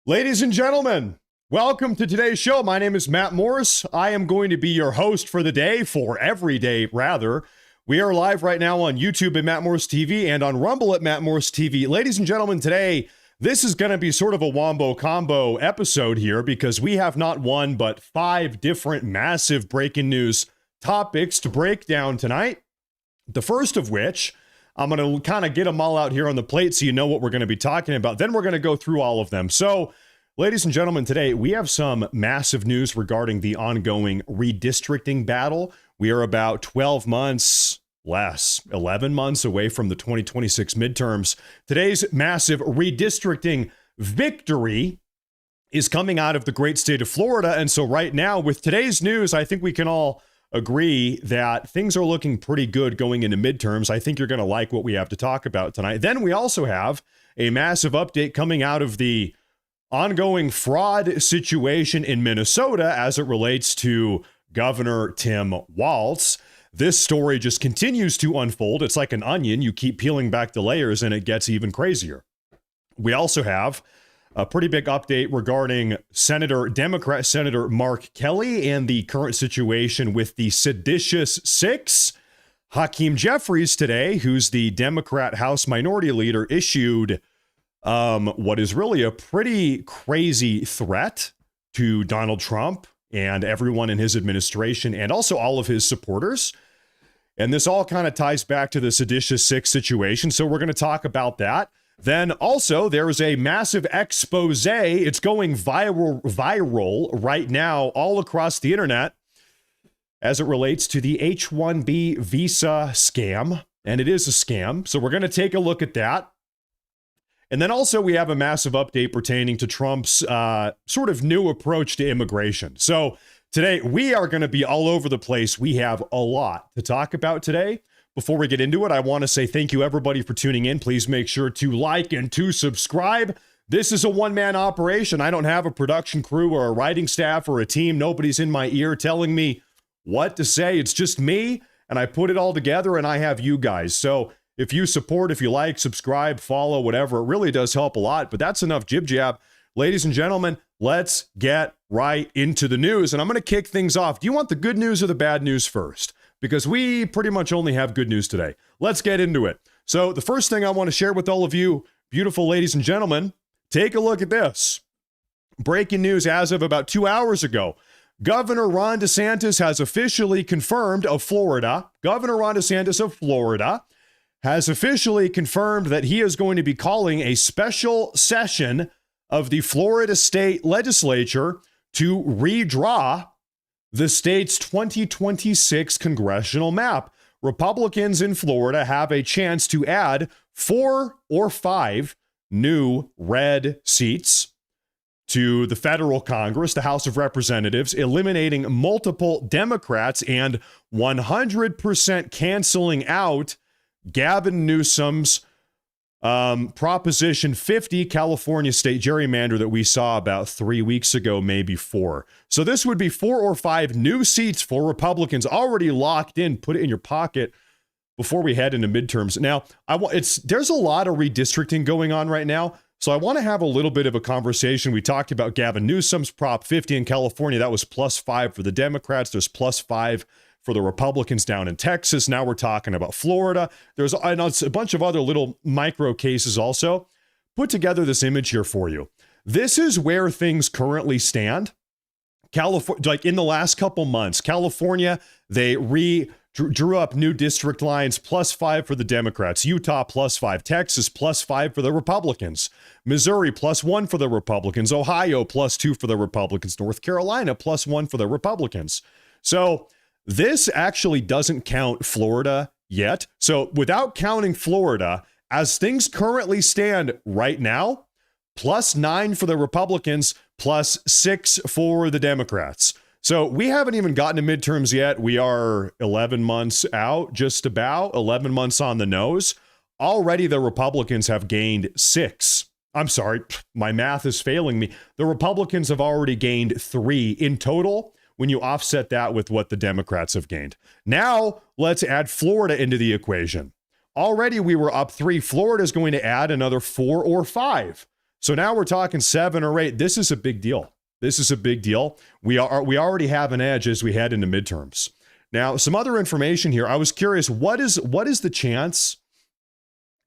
Ladies and gentlemen, welcome to today's show. My name is Matt Morris. I am going to be your host for the day, for every day, rather. We are live right now on YouTube at Matt Morris TV and on Rumble at Matt Morris TV. Ladies and gentlemen, today, this is going to be sort of a wombo combo episode here because we have not one, but 5 different massive breaking news topics to break down tonight. The first of which, I'm going to kind of get them all out here on the plate so you know what we're going to be talking about. Then we're going to go through all of them. So, ladies and gentlemen, today we have some massive news regarding the ongoing redistricting battle. We are about 12 months, less, 11 months away from the 2026 midterms. Today's massive redistricting victory is coming out of the great state of Florida. And so right now, with today's news, I think we can all agree that things are looking pretty good going into midterms. I think you're going to like what we have to talk about tonight. Then we also have a massive update coming out of the ongoing fraud situation in Minnesota as it relates to Governor Tim Walz. This story just continues to unfold. It's like an onion. You keep peeling back the layers and it gets even crazier. We also have a pretty big update regarding Democrat Senator Mark Kelly and the current situation with the seditious six. Hakeem Jeffries today, who's the Democrat House Minority Leader, issued what is really a pretty crazy threat to Donald Trump and everyone in his administration and also all of his supporters. And this all kind of ties back to the seditious six situation. So we're going to talk about that. Then also there is a massive expose. It's going viral right now all across the internet as it relates to the H-1B visa scam. And it is a scam. So we're going to take a look at that. And then also we have a massive update pertaining to Trump's sort of new approach to immigration. So today we are going to be all over the place. We have a lot to talk about today. Before we get into it, I want to say thank you everybody for tuning in. Please make sure to like and to subscribe. This is a one-man operation. I don't have a production crew or a writing staff or a team. Nobody's in my ear telling me what to say. It's just me, and I put it all together, and I have you guys. So if you support, if you like, subscribe, follow, whatever, it really does help a lot. But that's enough jib-jab. Ladies and gentlemen, let's get right into the news. And I'm going to kick things off. Do you want the good news or the bad news first? Because we pretty much only have good news today. Let's get into it. So the first thing I want to share with all of you, beautiful ladies and gentlemen, take a look at this. Breaking news as of about 2 hours ago. Governor Ron DeSantis has officially confirmed of Florida. Governor Ron DeSantis of Florida has officially confirmed that he is going to be calling a special session of the Florida State Legislature to redraw the state's 2026 congressional map. Republicans in Florida have a chance to add 4 or 5 new red seats to the federal Congress, the House of Representatives, eliminating multiple Democrats and 100% canceling out Gavin Newsom's Proposition 50 California state gerrymander that we saw about 3 weeks ago, maybe 4. So this would be 4 or 5 new seats for Republicans already locked in. Put it in your pocket before we head into midterms. Now, there's a lot of redistricting going on right now, so I want to have a little bit of a conversation. We talked about Gavin Newsom's Prop 50 in California. That was +5 for the Democrats. There's +5 for the Republicans down in Texas. Now we're talking about Florida. There's a bunch of other little micro cases also. Put together this image here for you. This is where things currently stand. California, like in the last couple months, California, they drew up new district lines, +5 for the Democrats. Utah, +5. Texas, +5 for the Republicans. Missouri, +1 for the Republicans. Ohio, +2 for the Republicans. North Carolina, +1 for the Republicans. So this actually doesn't count Florida yet. So without counting Florida, as things currently stand right now, +9 for the Republicans, +6 for the Democrats. So we haven't even gotten to midterms yet. We are 11 months out, just about 11 months on the nose. Already the Republicans have gained 6. I'm sorry, my math is failing me. The Republicans have already gained 3 in total when you offset that with what the Democrats have gained. Now, let's add Florida into the equation. Already we were up 3. Florida is going to add another 4 or 5. So now we're talking 7 or 8. This is a big deal. This is a big deal. We already have an edge as we head into midterms. Now, some other information here. I was curious, what is the chance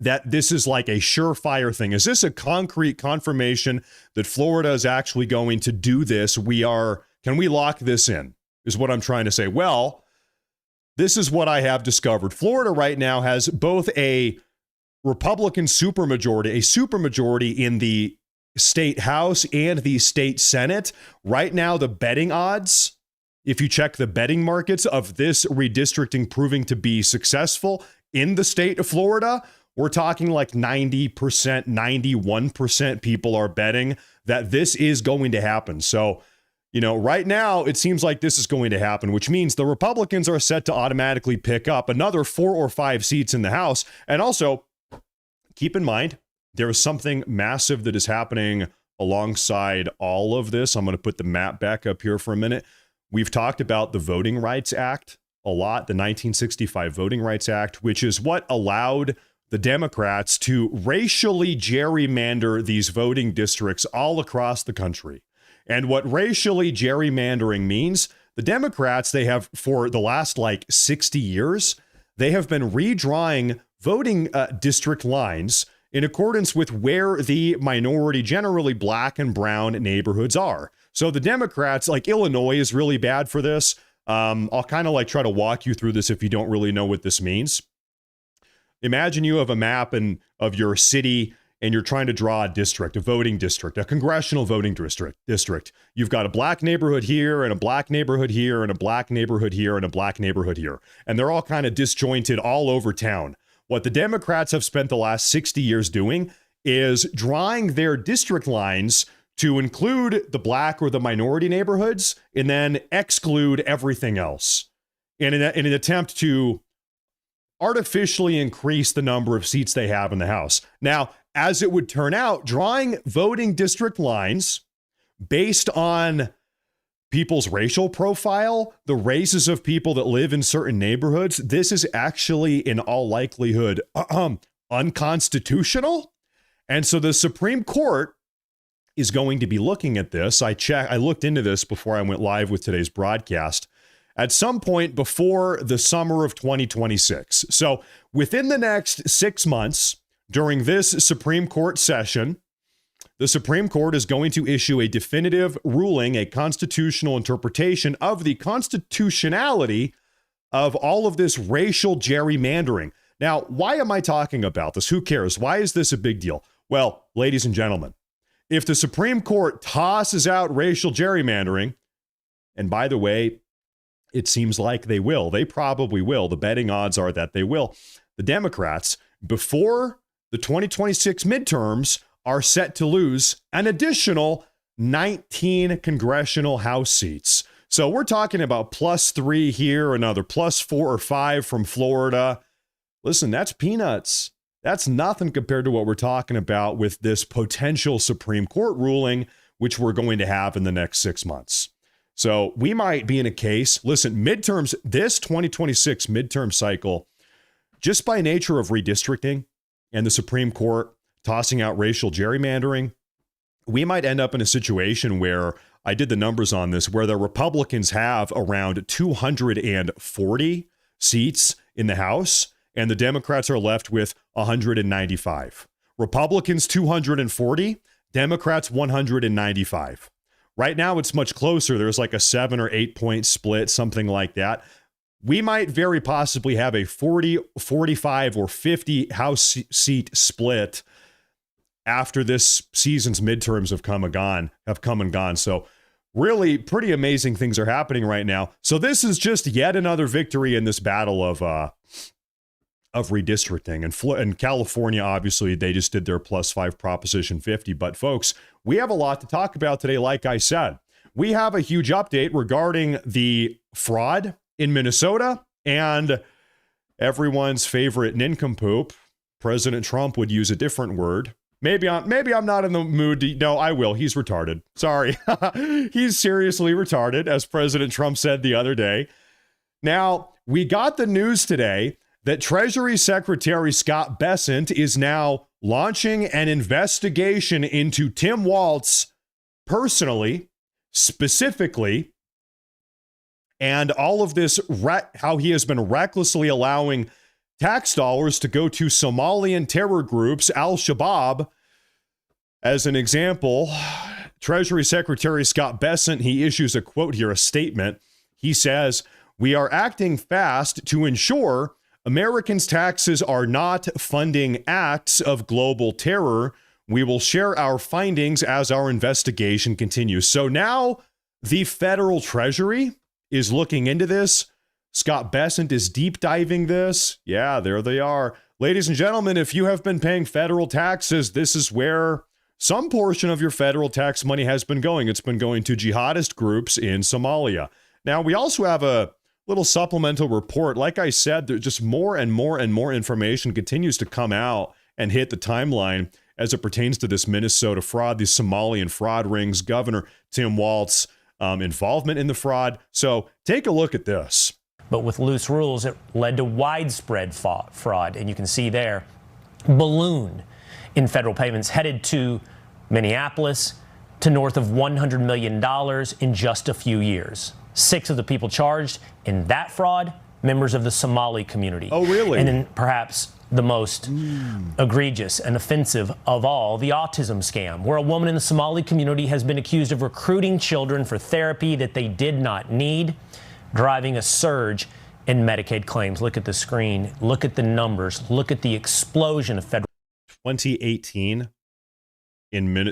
that this is like a surefire thing? Is this a concrete confirmation that Florida is actually going to do this? Can we lock this in? Is what I'm trying to say. Well, this is what I have discovered. Florida right now has both a Republican supermajority in the state House and the state Senate. Right now, the betting odds, if you check the betting markets of this redistricting proving to be successful in the state of Florida, we're talking like 90%, 91% people are betting that this is going to happen. So, right now it seems like this is going to happen, which means the Republicans are set to automatically pick up another 4 or 5 seats in the House. And also, keep in mind, there is something massive that is happening alongside all of this. I'm going to put the map back up here for a minute. We've talked about the Voting Rights Act a lot, the 1965 Voting Rights Act, which is what allowed the Democrats to racially gerrymander these voting districts all across the country. And what racially gerrymandering means, the Democrats, they have for the last 60 years, they have been redrawing voting district lines in accordance with where the minority, generally black and brown neighborhoods are. So the Democrats, like Illinois is really bad for this. I'll kind of try to walk you through this if you don't really know what this means. Imagine you have a map of your city and you're trying to draw a district, a voting district, a congressional voting district. You've got a black neighborhood here and a black neighborhood here and a black neighborhood here and a black neighborhood here. And they're all kind of disjointed all over town. What the Democrats have spent the last 60 years doing is drawing their district lines to include the black or the minority neighborhoods and then exclude everything else in an attempt to artificially increase the number of seats they have in the House. Now, as it would turn out, drawing voting district lines based on people's racial profile, the races of people that live in certain neighborhoods, this is actually in all likelihood unconstitutional. And so the Supreme Court is going to be looking at this. I looked into this before I went live with today's broadcast. At some point before the summer of 2026. So within the next 6 months, during this Supreme Court session, the Supreme Court is going to issue a definitive ruling, a constitutional interpretation of the constitutionality of all of this racial gerrymandering. Now, why am I talking about this? Who cares? Why is this a big deal? Well, ladies and gentlemen, if the Supreme Court tosses out racial gerrymandering, and by the way, it seems like they will. They probably will. The betting odds are that they will. The Democrats, before the 2026 midterms, are set to lose an additional 19 congressional House seats. So we're talking about +3 here, another +4 or 5 from Florida. Listen, that's peanuts. That's nothing compared to what we're talking about with this potential Supreme Court ruling, which we're going to have in the next 6 months. So we might be in a case, listen, midterms, this 2026 midterm cycle, just by nature of redistricting and the Supreme Court tossing out racial gerrymandering, we might end up in a situation where, I did the numbers on this, where the Republicans have around 240 seats in the House, and the Democrats are left with 195. Republicans 240, Democrats 195. Right now, it's much closer. There's like a 7 or 8 point split, something like that. We might very possibly have a 40, 45, or 50 House seat split after this season's midterms have come and gone. So really pretty amazing things are happening right now. So this is just yet another victory in this battle of redistricting. And California, obviously, they just did their +5 Proposition 50. But folks, we have a lot to talk about today. Like I said, we have a huge update regarding the fraud in Minnesota and everyone's favorite nincompoop. President Trump would use a different word. Maybe I'm not in the mood to, no, I will. He's retarded. Sorry. He's seriously retarded, as President Trump said the other day. Now, we got the news today that Treasury Secretary Scott Bessent is now launching an investigation into Tim Walz personally, specifically, and all of this, how he has been recklessly allowing tax dollars to go to Somalian terror groups, Al-Shabaab. As an example, Treasury Secretary Scott Bessent, he issues a quote here, a statement. He says, "We are acting fast to ensure Americans' taxes are not funding acts of global terror. We will share our findings as our investigation continues." So now the federal Treasury is looking into this. Scott Bessent is deep diving this. Yeah, there they are. Ladies and gentlemen, if you have been paying federal taxes, this is where some portion of your federal tax money has been going. It's been going to jihadist groups in Somalia. Now, we also have a little supplemental report. Like I said, there's just more and more and more information continues to come out and hit the timeline as it pertains to this Minnesota fraud, these Somalian fraud rings, Governor Tim Walz involvement in the fraud. So take a look at this. But with loose rules, it led to widespread fraud. And you can see there, balloon in federal payments headed to Minneapolis to north of $100 million in just a few years. 6 of the people charged in that fraud, members of the Somali community. Oh, really? And then perhaps the most egregious and offensive of all, the autism scam, where a woman in the Somali community has been accused of recruiting children for therapy that they did not need, driving a surge in Medicaid claims. Look at the screen. Look at the numbers. Look at the explosion of federal. 2018,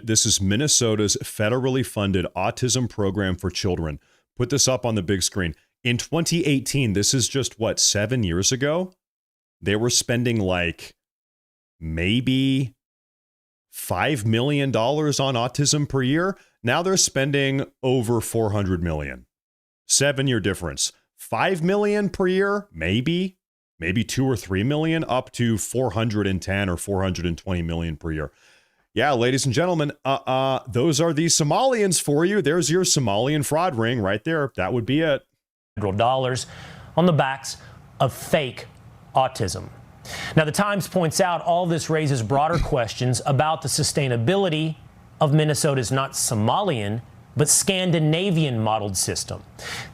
this is Minnesota's federally funded autism program for children. Put this up on the big screen. In 2018, this is just, 7 years ago? They were spending like maybe $5 million on autism per year. Now they're spending over $400 million. 7-year difference. $5 million per year, maybe $2 or $3 million, up to $410 or $420 million per year. Yeah, ladies and gentlemen, those are the Somalians for you. There's your Somalian fraud ring right there. That would be it. Federal dollars on the backs of fake autism. Now, the Times points out all this raises broader questions about the sustainability of Minnesota's not Somalian, but Scandinavian modeled system.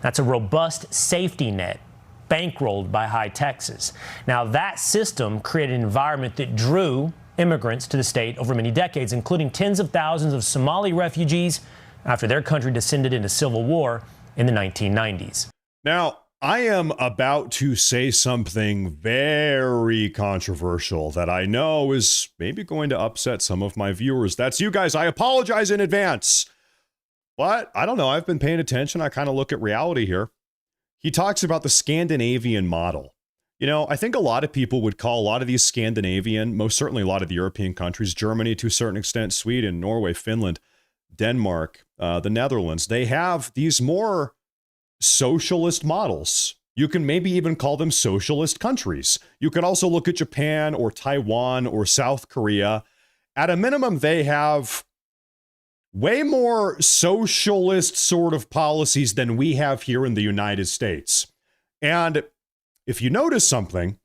That's a robust safety net bankrolled by high taxes. Now, that system created an environment that drew immigrants to the state over many decades, including tens of thousands of Somali refugees after their country descended into civil war in the 1990s. Now, I am about to say something very controversial that I know is maybe going to upset some of my viewers. That's you guys. I apologize in advance. But I don't know. I've been paying attention. I kind of look at reality here. He talks about the Scandinavian model. You know, I think a lot of people would call a lot of these Scandinavian, most certainly a lot of the European countries, Germany to a certain extent, Sweden, Norway, Finland, Denmark, the Netherlands, they have these more socialist models. You can maybe even call them socialist countries. You can also look at Japan or Taiwan or South Korea. At a minimum, they have way more socialist sort of policies than we have here in the United States. And if you notice something,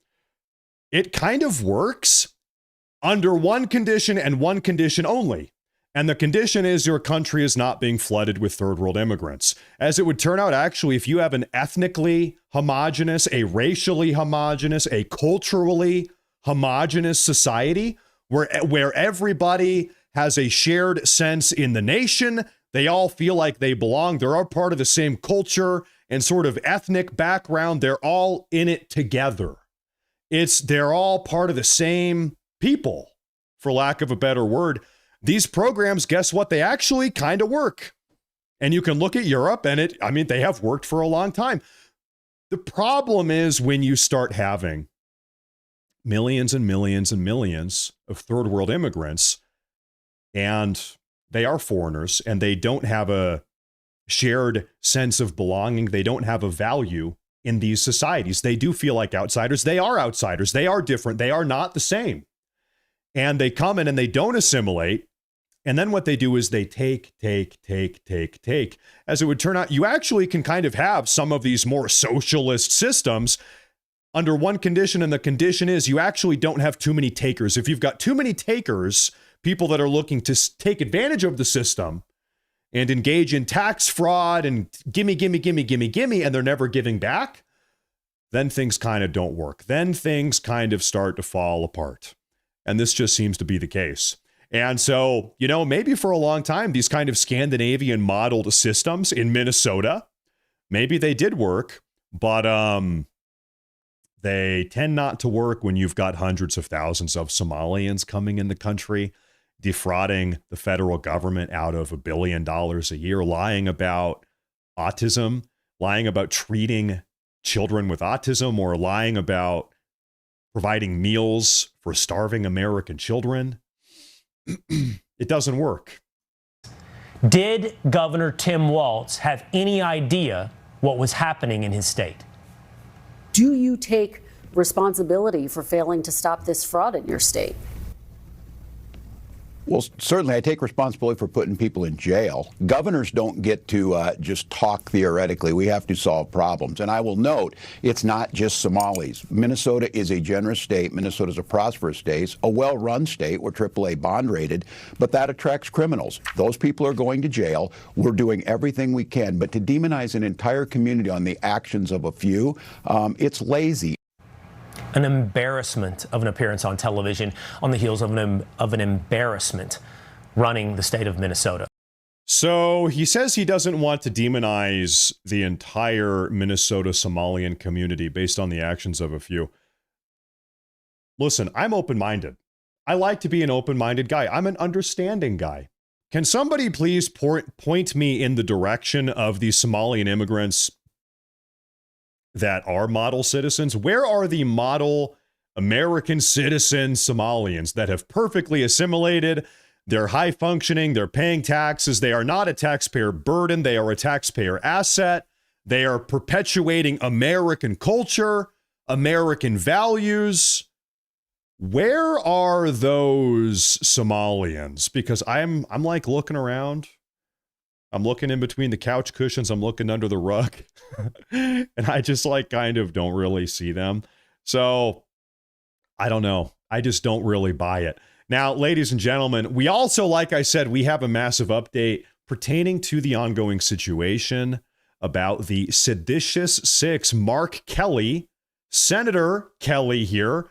it kind of works under one condition and one condition only. And the condition is your country is not being flooded with third world immigrants. As it would turn out, actually, if you have an ethnically homogenous, a racially homogenous, a culturally homogenous society where everybody has a shared sense in the nation, they all feel like they belong, they're all part of the same culture and sort of ethnic background, they're all in it together. They're all part of the same people, for lack of a better word. These programs, guess what? They actually kind of work. And you can look at Europe and they have worked for a long time. The problem is when you start having millions and millions and millions of third world immigrants, and they are foreigners, and they don't have a shared sense of belonging. They don't have a value in these societies. They do feel like outsiders. They are outsiders. They are different. They are not the same. And they come in and they don't assimilate. And then what they do is they take. As it would turn out, you actually can kind of have some of these more socialist systems under one condition, and the condition is you actually don't have too many takers. If you've got too many takers, people that are looking to take advantage of the system and engage in tax fraud and gimme, and they're never giving back, then things kind of don't work. Then things kind of start to fall apart. And this just seems to be the case. And so, maybe for a long time, these kind of Scandinavian modeled systems in Minnesota, maybe they did work, but they tend not to work when you've got hundreds of thousands of Somalians coming in the country, defrauding the federal government out of $1 billion a year, lying about autism, lying about treating children with autism, or lying about providing meals for starving American children. It doesn't work. Did Governor Tim Walz have any idea what was happening in his state? Do you take responsibility for failing to stop this fraud in your state? Well, certainly I take responsibility for putting people in jail. Governors don't get to just talk theoretically. We have to solve problems. And I will note, it's not just Somalis. Minnesota is a generous state. Minnesota is a prosperous state, a well-run state. We're AAA bond rated, but that attracts criminals. Those people are going to jail. We're doing everything we can. But to demonize an entire community on the actions of a few, it's lazy. An embarrassment of an appearance on television on the heels of an embarrassment running the state of Minnesota. So he says he doesn't want to demonize the entire Minnesota Somalian community based on the actions of a few. Listen, I'm open-minded. I like to be an open-minded guy. I'm an understanding guy. Can somebody please point me in the direction of the Somalian immigrants that are model citizens? Where are the model American citizen Somalians that have perfectly assimilated? They're high functioning, they're paying taxes, they are not a taxpayer burden, they are a taxpayer asset, they are perpetuating American culture, American values. Where are those Somalians? Because I'm like looking around. I'm looking in between the couch cushions. I'm looking under the rug. And I just kind of don't really see them. So I don't know. I just don't really buy it. Now, ladies and gentlemen, we also, like I said, we have a massive update pertaining to the ongoing situation about the seditious six. Mark Kelly, Senator Kelly here,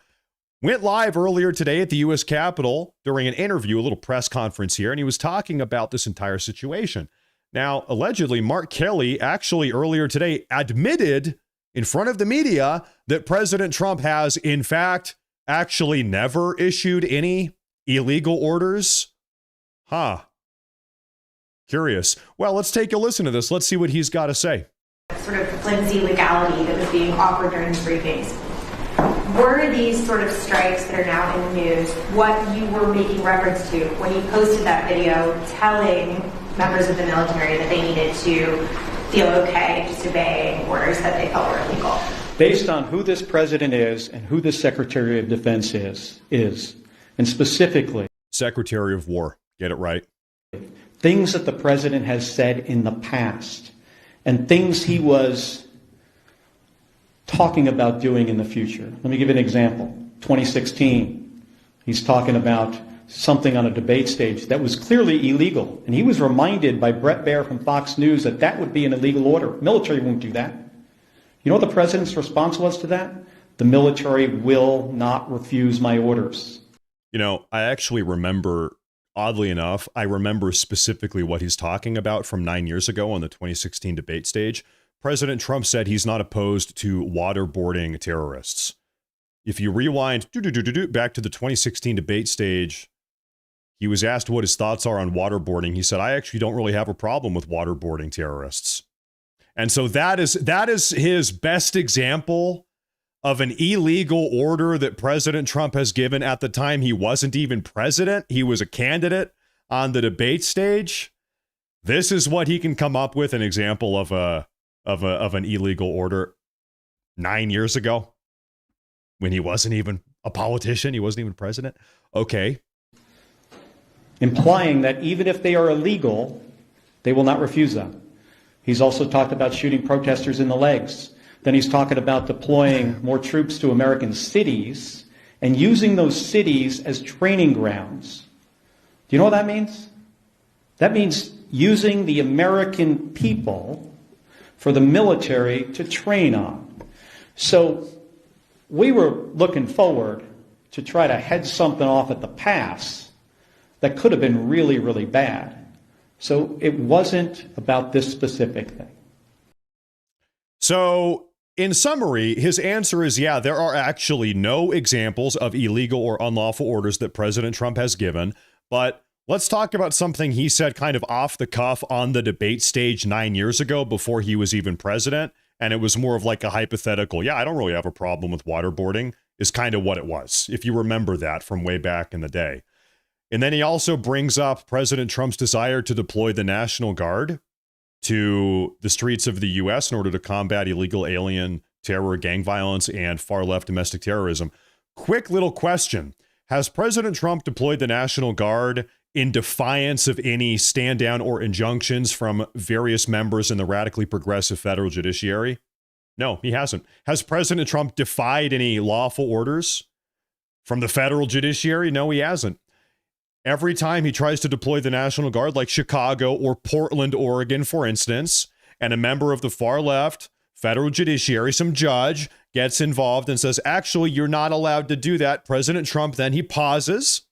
went live earlier today at the U.S. Capitol during an interview, a little press conference here, and he was talking about this entire situation. Now, allegedly, Mark Kelly actually earlier today admitted in front of the media that President Trump has, in fact, actually never issued any illegal orders. Curious. Well, let's take a listen to this. Let's see what he's got to say. Sort of flimsy legality that was being offered during the briefings. Were these sort of strikes that are now in the news what you were making reference to when you posted that video telling members of the military that they needed to feel okay just obeying orders that they felt were illegal? Based on who this president is and who the Secretary of Defense is, and specifically Secretary of War, get it right. Things that the president has said in the past and things he was talking about doing in the future. Let me give you an example. 2016, he's talking about something on a debate stage that was clearly illegal. And he was reminded by Brett Baier from Fox News that that would be an illegal order. Military won't do that. You know what the president's response was to that? The military will not refuse my orders. I actually remember, oddly enough, I remember specifically what he's talking about from 9 years ago on the 2016 debate stage. President Trump said he's not opposed to waterboarding terrorists. If you rewind back to the 2016 debate stage, he was asked what his thoughts are on waterboarding. He said, I actually don't really have a problem with waterboarding terrorists. And so that is his best example of an illegal order that President Trump has given at the time he wasn't even president. He was a candidate on the debate stage. This is what he can come up with, an example of an illegal order 9 years ago when he wasn't even a politician. He wasn't even president. Okay. Implying that even if they are illegal, they will not refuse them. He's also talked about shooting protesters in the legs. Then he's talking about deploying more troops to American cities and using those cities as training grounds. Do you know what that means? That means using the American people for the military to train on. So we were looking forward to try to head something off at the pass that could have been really, really bad. So it wasn't about this specific thing. So, in summary, his answer is, yeah, there are actually no examples of illegal or unlawful orders that President Trump has given. But let's talk about something he said kind of off the cuff on the debate stage 9 years ago before he was even president. And it was more of like a hypothetical, yeah, I don't really have a problem with waterboarding, is kind of what it was, if you remember that from way back in the day. And then he also brings up President Trump's desire to deploy the National Guard to the streets of the U.S. in order to combat illegal alien terror, gang violence, and far-left domestic terrorism. Quick little question. Has President Trump deployed the National Guard in defiance of any stand-down or injunctions from various members in the radically progressive federal judiciary? No, he hasn't. Has President Trump defied any lawful orders from the federal judiciary? No, he hasn't. Every time he tries to deploy the National Guard, like Chicago or Portland, Oregon, for instance, and a member of the far left federal judiciary, some judge, gets involved and says, actually, you're not allowed to do that. President Trump, then he pauses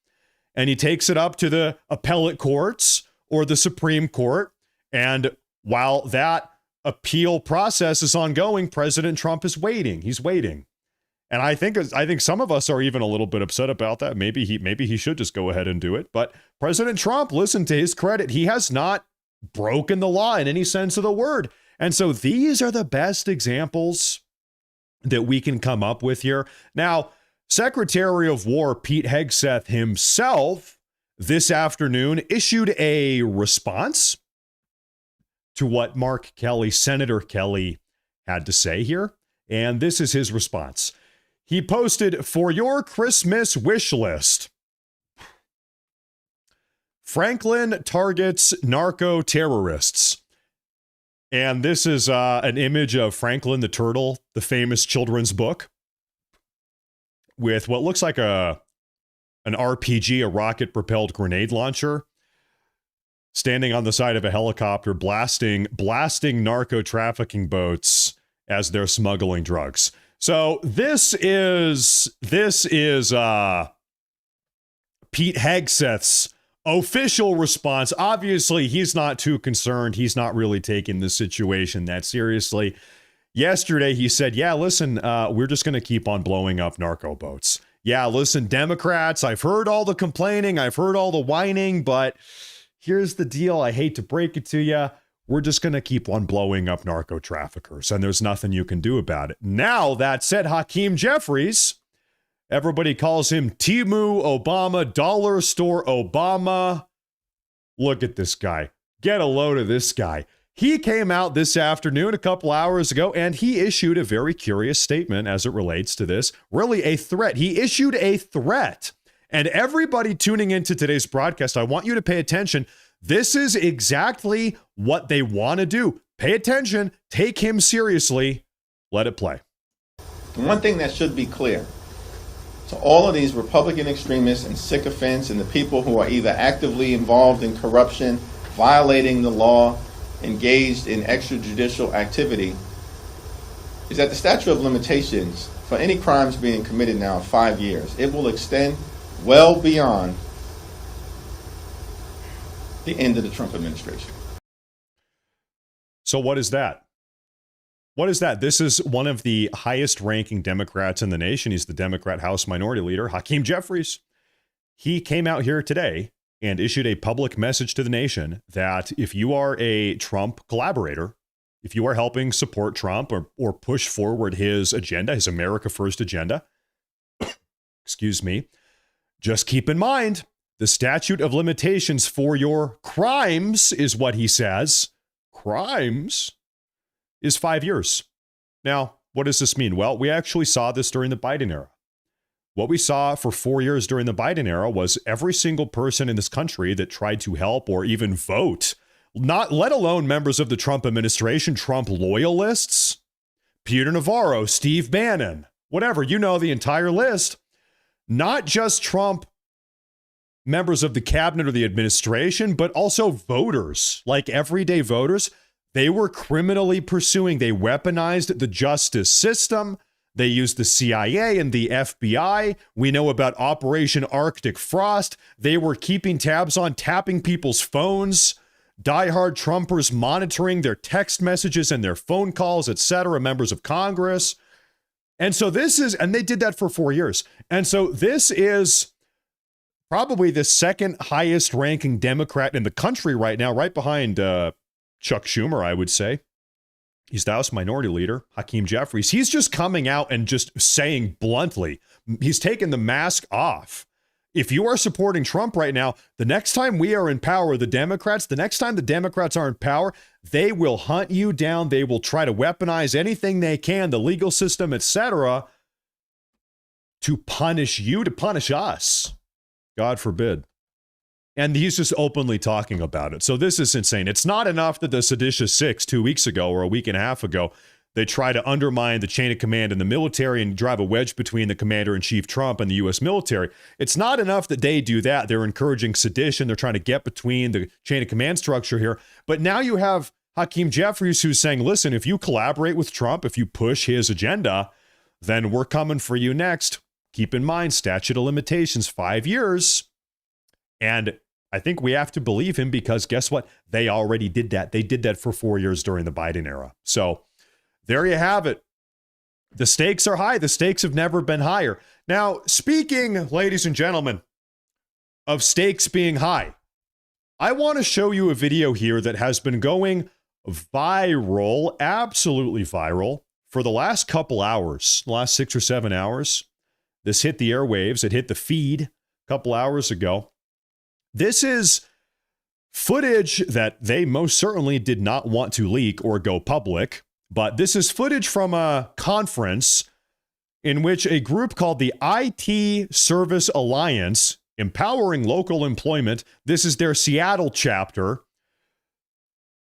and he takes it up to the appellate courts or the Supreme Court. And while that appeal process is ongoing, President Trump is waiting. He's waiting. And I think some of us are even a little bit upset about that. Maybe he should just go ahead and do it. But President Trump, listen, to his credit, he has not broken the law in any sense of the word. And so these are the best examples that we can come up with here. Now, Secretary of War Pete Hegseth himself this afternoon issued a response to what Mark Kelly, Senator Kelly, had to say here. And this is his response. He posted, "For your Christmas wish list, Franklin targets narco terrorists." And this is an image of Franklin the Turtle, the famous children's book, with what looks like an RPG, a rocket-propelled grenade launcher, standing on the side of a helicopter, blasting narco trafficking boats as they're smuggling drugs. So this is Pete Hegseth's official response. Obviously, he's not too concerned. He's not really taking this situation that seriously. Yesterday, he said, yeah, listen, we're just going to keep on blowing up narco boats. Yeah, listen, Democrats, I've heard all the complaining. I've heard all the whining, but here's the deal. I hate to break it to you. We're just going to keep on blowing up narco traffickers, and there's nothing you can do about it. Now, that said, Hakeem Jeffries, everybody calls him Timu Obama, Dollar Store Obama. Look at this guy. Get a load of this guy. He came out this afternoon, a couple hours ago, and he issued a very curious statement as it relates to this. Really a threat. He issued a threat. And everybody tuning into today's broadcast, I want you to pay attention. This is exactly what they want to do. Pay attention, take him seriously, let it play. One thing that should be clear to all of these Republican extremists and sycophants and the people who are either actively involved in corruption, violating the law, engaged in extrajudicial activity, is that the statute of limitations for any crimes being committed now 5 years. It will extend well beyond the end of the Trump administration. So what is that? What is that? This is one of the highest ranking Democrats in the nation. He's the Democrat House Minority Leader, Hakeem Jeffries. He came out here today and issued a public message to the nation that if you are a Trump collaborator, if you are helping support Trump or push forward his agenda, his America First agenda, excuse me, just keep in mind, the statute of limitations for your crimes is what he says. Crimes is 5 years. Now, what does this mean? Well, we actually saw this during the Biden era. What we saw for 4 years during the Biden era was every single person in this country that tried to help or even vote, not let alone members of the Trump administration, Trump loyalists, Peter Navarro, Steve Bannon, whatever, you know, the entire list. Not just Trump members of the cabinet or the administration, but also voters, like everyday voters. They were criminally pursuing. They weaponized the justice system. They used the CIA and the FBI. We know about Operation Arctic Frost. They were keeping tabs on tapping people's phones. Diehard Trumpers monitoring their text messages and their phone calls, etc., members of Congress. And so this is, and they did that for 4 years. And so this is probably the second highest ranking Democrat in the country right now, right behind Chuck Schumer, I would say. He's the House Minority Leader, Hakeem Jeffries. He's just coming out and just saying bluntly, he's taken the mask off. If you are supporting Trump right now, the next time we are in power, the Democrats, the next time the Democrats are in power, they will hunt you down. They will try to weaponize anything they can, the legal system, etc., to punish you, to punish us. God forbid. And he's just openly talking about it. So this is insane. It's not enough that the seditious six 2 weeks ago or a week and a half ago, they try to undermine the chain of command in the military and drive a wedge between the commander-in-chief Trump and the U.S. military. It's not enough that they do that. They're encouraging sedition. They're trying to get between the chain of command structure here. But now you have Hakeem Jeffries who's saying, listen, if you collaborate with Trump, if you push his agenda, then we're coming for you next. Keep in mind, statute of limitations, 5 years. And I think we have to believe him because guess what? They already did that. They did that for 4 years during the Biden era. So there you have it. The stakes are high. The stakes have never been higher. Now, speaking, ladies and gentlemen, of stakes being high, I want to show you a video here that has been going viral, absolutely viral, for the last couple hours, the last 6 or 7 hours. This hit the airwaves. It hit the feed a couple hours ago. This is footage that they most certainly did not want to leak or go public. But this is footage from a conference in which a group called the IT Service Alliance, Empowering Local Employment, this is their Seattle chapter.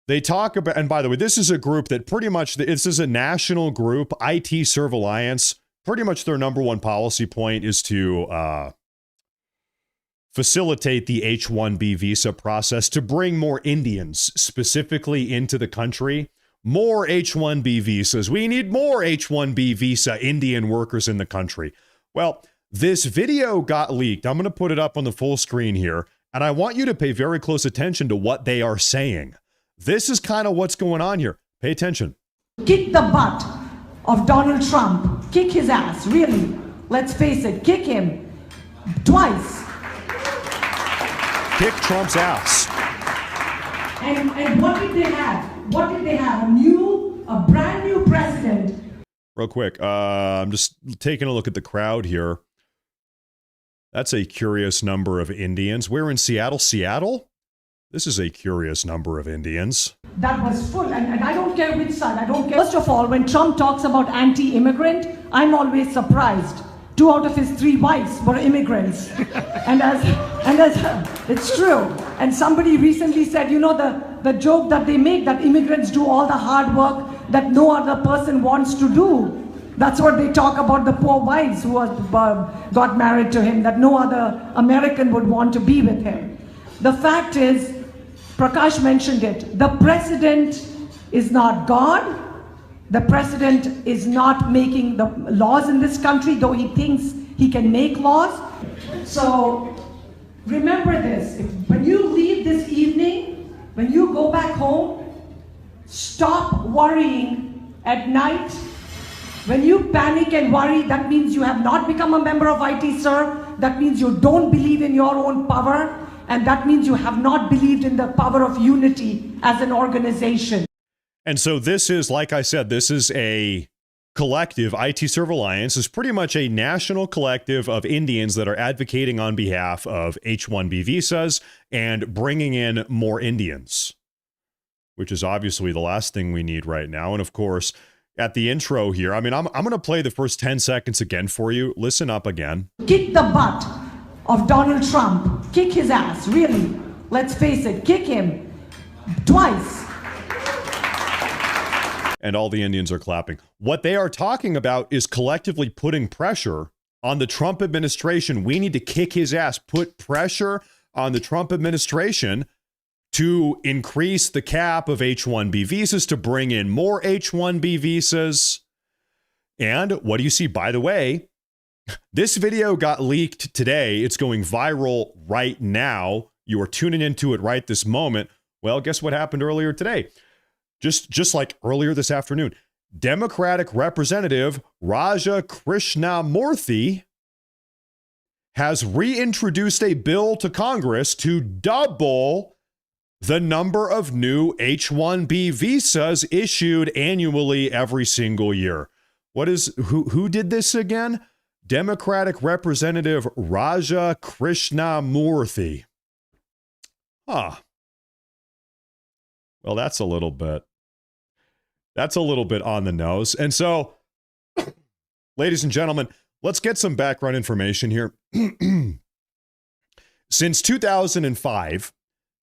They talk about, and by the way, this is a group that pretty much, this is a national group, IT Serve Alliance. Pretty much their number one policy point is to facilitate the H-1B visa process to bring more Indians specifically into the country. More H-1B visas. We need more H-1B visa Indian workers in the country. Well, this video got leaked. I'm going to put it up on the full screen here, and I want you to pay very close attention to what they are saying. This is kind of what's going on here. Pay attention. Kick the butt of Donald Trump. Kick his ass, really. Let's face it, kick him twice. Kick Trump's ass. And what did they have? What did they have? A brand new president. Real quick, I'm just taking a look at the crowd here. That's a curious number of Indians. We're in Seattle. Seattle? This is a curious number of Indians. That was full, and I don't care which side, I don't care. First of all, when Trump talks about anti-immigrant, I'm always surprised. 2 out of his 3 wives were immigrants. and as it's true. And somebody recently said, you know, the joke that they make, that immigrants do all the hard work that no other person wants to do. That's what they talk about the poor wives who got married to him, that no other American would want to be with him. The fact is, Prakash mentioned it, the president is not God. The president is not making the laws in this country, though he thinks he can make laws. So remember this, when you leave this evening, when you go back home, stop worrying at night. When you panic and worry, that means you have not become a member of IT Serve. That means you don't believe in your own power. And that means you have not believed in the power of unity as an organization. And so this is, like I said, this is a collective. IT Serve Alliance is pretty much a national collective of Indians that are advocating on behalf of H-1B visas and bringing in more Indians, which is obviously the last thing we need right now. And of course, at the intro here, I mean, I'm going to play the first 10 seconds again for you. Listen up again. Kick the butt of Donald Trump. Kick his ass, really. Let's face it, kick him twice. And all the Indians are clapping. What they are talking about is collectively putting pressure on the Trump administration. We need to kick his ass, put pressure on the Trump administration to increase the cap of H-1B visas, to bring in more H-1B visas. And what do you see? By the way, this video got leaked today. It's going viral right now. You are tuning into it right this moment. Well, guess what happened earlier today? Just like earlier this afternoon, Democratic Representative Raja Krishnamurthy has reintroduced a bill to Congress to double the number of new H-1B visas issued annually every single year. Who did this again? Democratic Representative Raja Krishnamurthy. Well, that's a little bit on the nose. And so, ladies and gentlemen, let's get some background information here. Since 2005,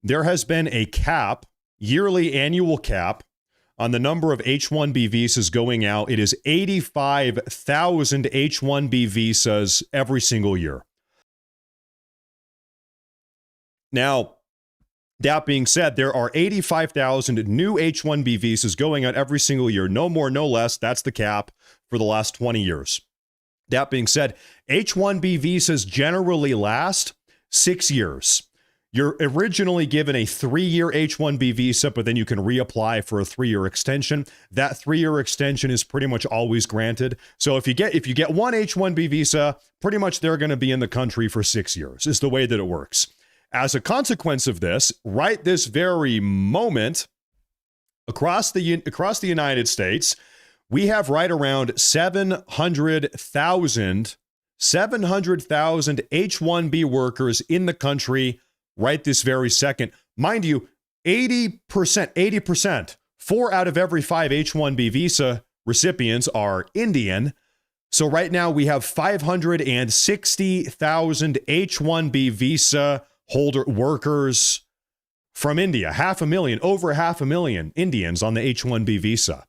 there has been a cap, yearly annual cap, on the number of H-1B visas going out. It is 85,000 H-1B visas every single year. Now, that being said, there are 85,000 new H-1B visas going out every single year. No more, no less. That's the cap for the last 20 years. That being said, H-1B visas generally last 6 years. You're originally given a 3-year H-1B visa, but then you can reapply for a 3-year extension. That 3-year extension is pretty much always granted. So if you get one H-1B visa, pretty much they're going to be in the country for 6 years, is the way that it works. As a consequence of this, right this very moment, across the United States, we have right around 700,000 H-1B workers in the country right this very second. Mind you, 80%, 4 out of every 5 H-1B visa recipients are Indian. So right now we have 560,000 H-1B visa holder workers from India. Over 500,000 Indians on the H-1B visa.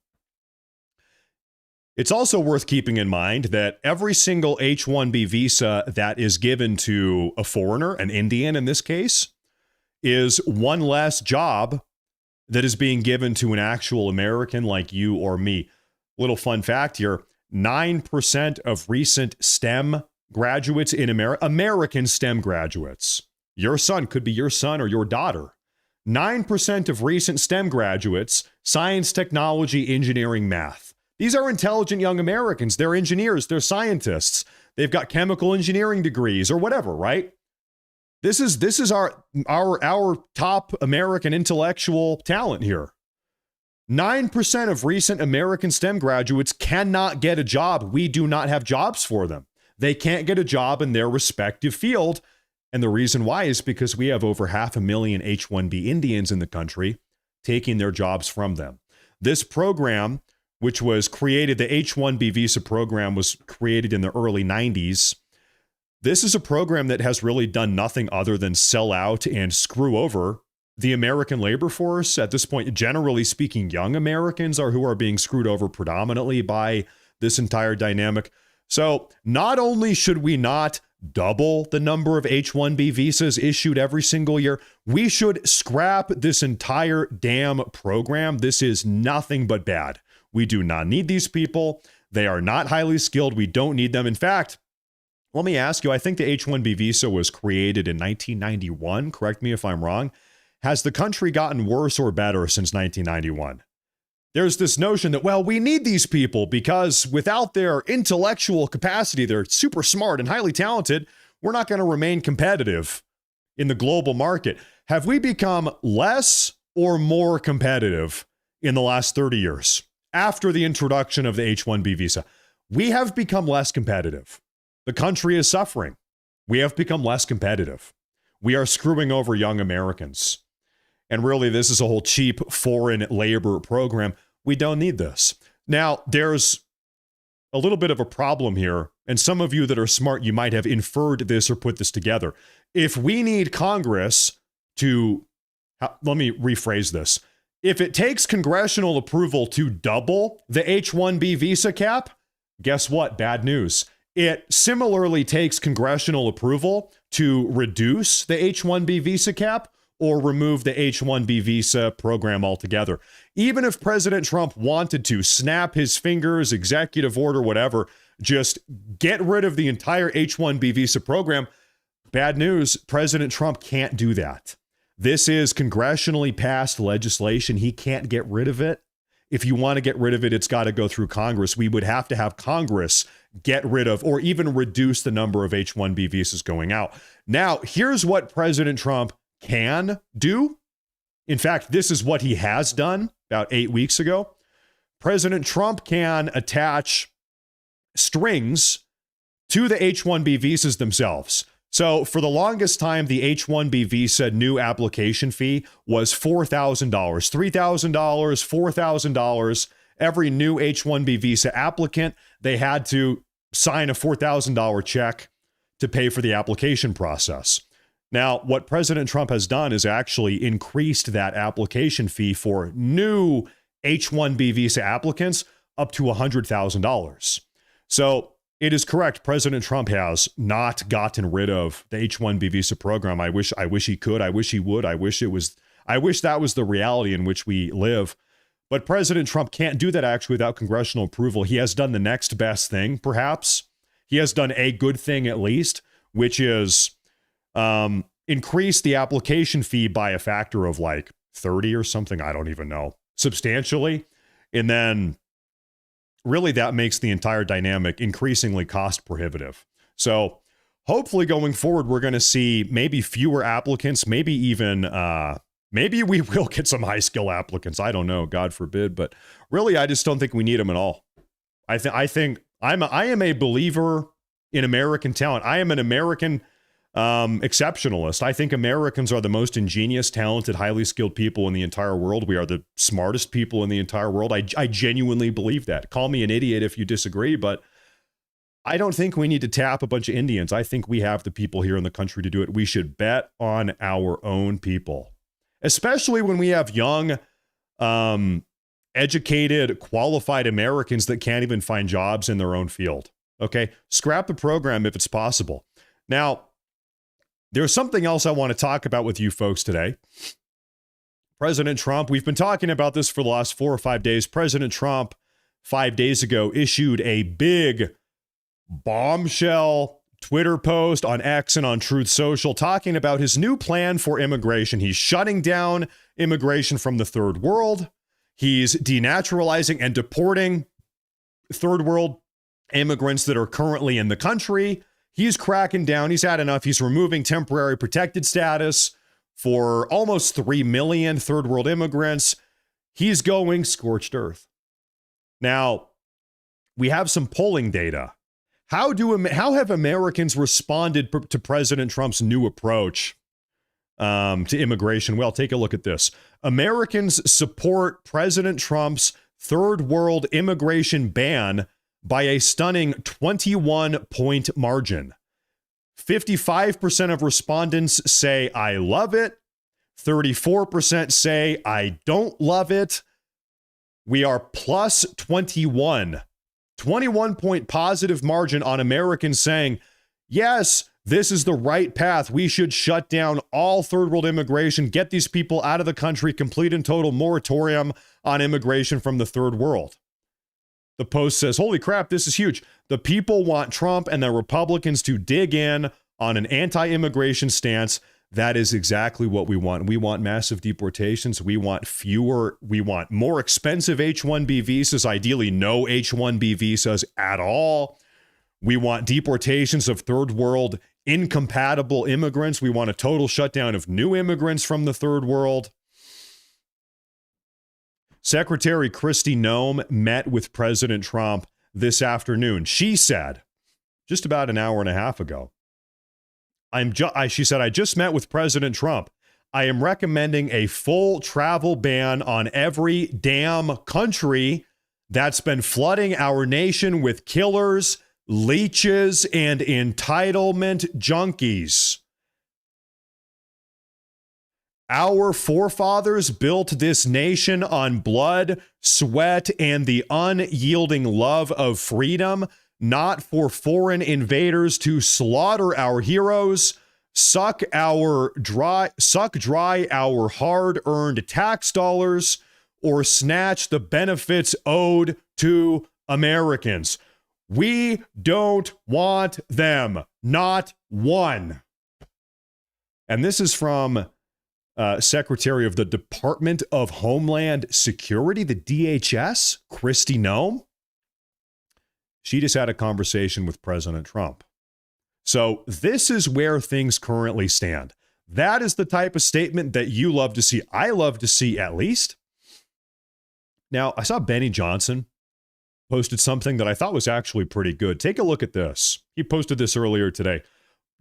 It's also worth keeping in mind that every single H-1B visa that is given to a foreigner, an Indian in this case, is one less job that is being given to an actual American like you or me. Little fun fact here, 9% of recent STEM graduates in American STEM graduates, your son could be your son or your daughter. 9% of recent STEM graduates, science, technology, engineering, math. These are intelligent young Americans. They're engineers. They're scientists. They've got chemical engineering degrees or whatever, right? This is our top American intellectual talent here. 9% of recent American STEM graduates cannot get a job. We do not have jobs for them. They can't get a job in their respective field. And the reason why is because we have over 500,000 H-1B Indians in the country taking their jobs from them. This program, which was created, the H-1B visa program was created in the early 90s. This is a program that has really done nothing other than sell out and screw over the American labor force. At this point, generally speaking, young Americans are who are being screwed over predominantly by this entire dynamic. So not only should we not double the number of H-1B visas issued every single year, we should scrap this entire damn program. This is nothing but bad. We do not need these people. They are not highly skilled. We don't need them. In fact, let me ask you, I think the H-1B visa was created in 1991. Correct me if I'm wrong. Has the country gotten worse or better since 1991? There's this notion that, well, we need these people because without their intellectual capacity, they're super smart and highly talented, we're not going to remain competitive in the global market. Have we become less or more competitive in the last 30 years after the introduction of the H-1B visa? We have become less competitive. The country is suffering. We have become less competitive. We are screwing over young Americans. And really, this is a whole cheap foreign labor program. We don't need this. Now, there's a little bit of a problem here. And some of you that are smart, you might have inferred this or put this together. If we need Congress to, let me rephrase this. If it takes congressional approval to double the H-1B visa cap, guess what? Bad news. It similarly takes congressional approval to reduce the H-1B visa cap or remove the H-1B visa program altogether. Even if President Trump wanted to snap his fingers, executive order, whatever, just get rid of the entire H-1B visa program, bad news, President Trump can't do that. This is congressionally passed legislation. He can't get rid of it. If you want to get rid of it, it's got to go through Congress. We would have to have Congress get rid of or even reduce the number of H-1B visas going out. Now, here's what President Trump can do. In fact, this is what he has done about 8 weeks ago. President Trump can attach strings to the H-1B visas themselves. So for the longest time, the H-1B visa new application fee was $4,000, $3,000, $4,000. Every new H-1B visa applicant, they had to sign a $4,000 check to pay for the application process. Now, what President Trump has done is actually increased that application fee for new H-1B visa applicants up to $100,000. So it is correct. President Trump has not gotten rid of the H-1B visa program. I wish he could. I wish he would. I wish that was the reality in which we live. But President Trump can't do that actually without congressional approval. He has done the next best thing, perhaps. He has done a good thing at least, which is increase the application fee by a factor of like 30 or something. I don't even know. Substantially. And then really, that makes the entire dynamic increasingly cost prohibitive. So hopefully going forward, we're going to see maybe fewer applicants, maybe even, maybe we will get some high skill applicants. I don't know, God forbid. But really, I just don't think we need them at all. I think I am a believer in American talent. I am an American exceptionalist. I think Americans are the most ingenious, talented, highly skilled people in the entire world. We are the smartest people in the entire world. I genuinely believe that. Call me an idiot if you disagree, but I don't think we need to tap a bunch of Indians. I think we have the people here in the country to do it. We should bet on our own people, especially when we have young, educated, qualified Americans that can't even find jobs in their own field. Okay, scrap the program if it's possible. Now, there's something else I want to talk about with you folks today. President Trump, we've been talking about this for the last 4 or 5 days. President Trump, 5 days ago, issued a big bombshell Twitter post on X and on Truth Social talking about his new plan for immigration. He's shutting down immigration from the third world. He's denaturalizing and deporting third world immigrants that are currently in the country. He's cracking down. He's had enough. He's removing temporary protected status for almost 3 million third world immigrants. He's going scorched earth. Now, we have some polling data. How have Americans responded to President Trump's new approach to immigration? Well, take a look at this. Americans support President Trump's third world immigration ban by a stunning 21-point margin. 55% of respondents say, I love it. 34% say, I don't love it. We are plus 21. 21-point positive margin on Americans saying, yes, this is the right path. We should shut down all third world immigration, get these people out of the country, complete and total moratorium on immigration from the third world. The Post says, holy crap, this is huge. The people want Trump and the Republicans to dig in on an anti-immigration stance. That is exactly what we want. We want massive deportations. We want more expensive H-1B visas, ideally no H-1B visas at all. We want deportations of third world incompatible immigrants. We want a total shutdown of new immigrants from the third world. Secretary Kristi Noem met with President Trump this afternoon. She said, just about an hour and a half ago, she said, I just met with President Trump. I am recommending a full travel ban on every damn country that's been flooding our nation with killers, leeches, and entitlement junkies. Our forefathers built this nation on blood, sweat, and the unyielding love of freedom, not for foreign invaders to slaughter our heroes, suck dry our hard-earned tax dollars, or snatch the benefits owed to Americans. We don't want them, not one. And this is from Secretary of the Department of Homeland Security, the DHS, Kristi Noem. She just had a conversation with President Trump. So this is where things currently stand. That is the type of statement that you love to see. I love to see, at least. Now, I saw Benny Johnson posted something that I thought was actually pretty good. Take a look at this. He posted this earlier today.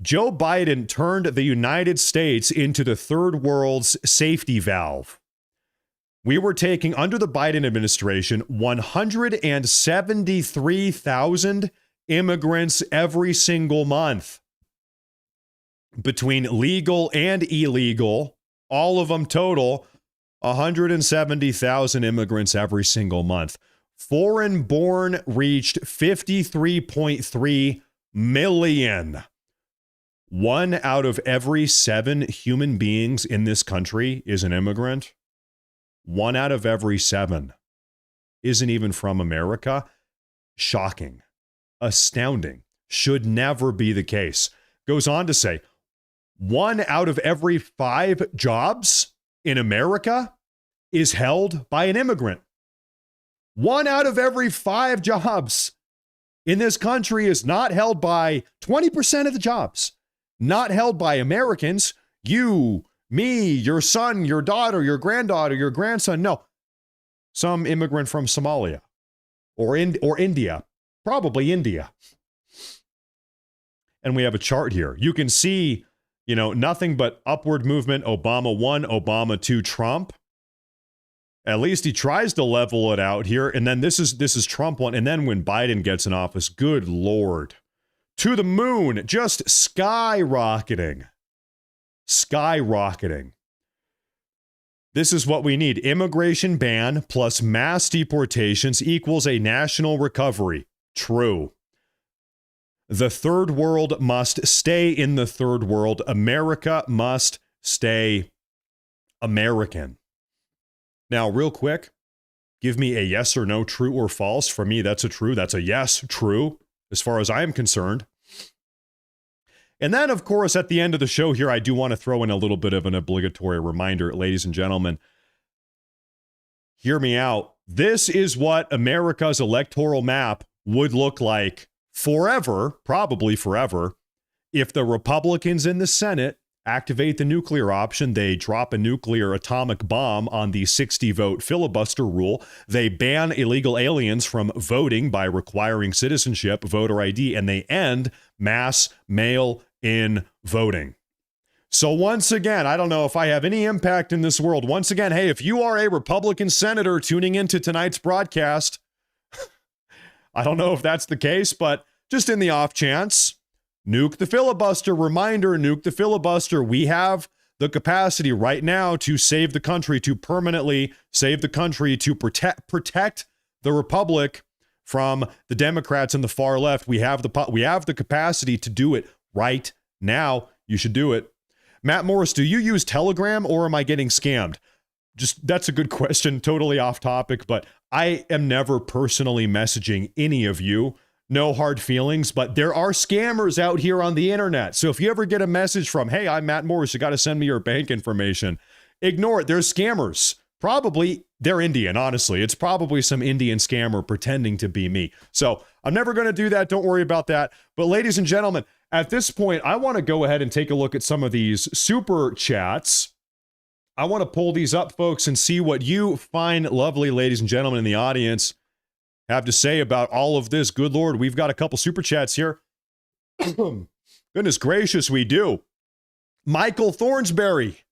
Joe Biden turned the United States into the third world's safety valve. We were taking, under the Biden administration, 173,000 immigrants every single month. Between legal and illegal, all of them total, 170,000 immigrants every single month. Foreign-born reached 53.3 million. 1 out of every 7 human beings in this country is an immigrant. 1 out of every 7 isn't even from America. Shocking. Astounding. Should never be the case. Goes on to say, 1 out of every 5 jobs in America is held by an immigrant. 1 out of every 5 jobs in this country is not held by 20% of the jobs. Not held by Americans. You, me, your son, your daughter, your granddaughter, your grandson. No. Some immigrant from Somalia or India. Probably India. And we have a chart here. You can see, nothing but upward movement. Obama 1, Obama 2, Trump. At least he tries to level it out here. And then this is Trump 1. And then when Biden gets in office, good Lord. To the moon, just skyrocketing. Skyrocketing. This is what we need. Immigration ban plus mass deportations equals a national recovery. True. The third world must stay in the third world. America must stay American. Now, real quick, give me a yes or no, true or false. For me, that's a true. That's a yes, true, as far as I am concerned. And then, of course, at the end of the show here, I do want to throw in a little bit of an obligatory reminder, ladies and gentlemen. Hear me out. This is what America's electoral map would look like forever, probably forever, if the Republicans in the Senate activate the nuclear option. They drop a nuclear atomic bomb on the 60-vote filibuster rule. They ban illegal aliens from voting by requiring citizenship, voter ID, and they end mass mail-in voting. So once again, I don't know if I have any impact in this world. Once again, hey, if you are a Republican senator tuning into tonight's broadcast, I don't know if that's the case, but just in the off chance, nuke the filibuster. Reminder, nuke the filibuster. We have the capacity right now to save the country, to permanently save the country, to protect the republic from the Democrats and the far left. We have the capacity to do it right now. You should do it. Matt Morris, do you use Telegram or am I getting scammed? That's a good question, totally off topic, but I am never personally messaging any of you. No hard feelings, but there are scammers out here on the internet. So if you ever get a message from, hey, I'm Matt Morris, you got to send me your bank information, ignore it. There's scammers. Probably they're Indian, honestly. It's probably some Indian scammer pretending to be me. So I'm never going to do that. Don't worry about that. But ladies and gentlemen, at this point, I want to go ahead and take a look at some of these super chats. I want to pull these up, folks, and see what you fine, lovely ladies and gentlemen in the audience have to say about all of this. Good Lord, we've got a couple super chats here. Goodness gracious, we do. Michael Thornsberry,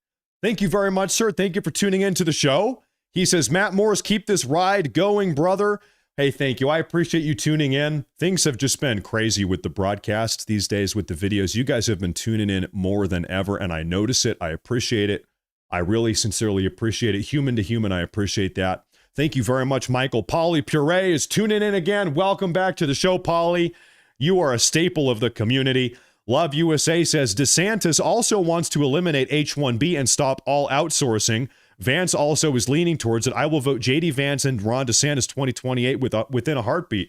thank you very much, sir. Thank you for tuning in to the show. He says, Matt Morris, keep this ride going, brother. Hey, thank you. I appreciate you tuning in. Things have just been crazy with the broadcasts these days, with the videos. You guys have been tuning in more than ever, and I notice it. I appreciate it. I really sincerely appreciate it. Human to human, I appreciate that. Thank you very much, Michael. Polly Puree is tuning in again. Welcome back to the show, Polly. You are a staple of the community. Love USA says DeSantis also wants to eliminate H-1B and stop all outsourcing. Vance also is leaning towards it. I will vote J.D. Vance and Ron DeSantis 2028 within a heartbeat.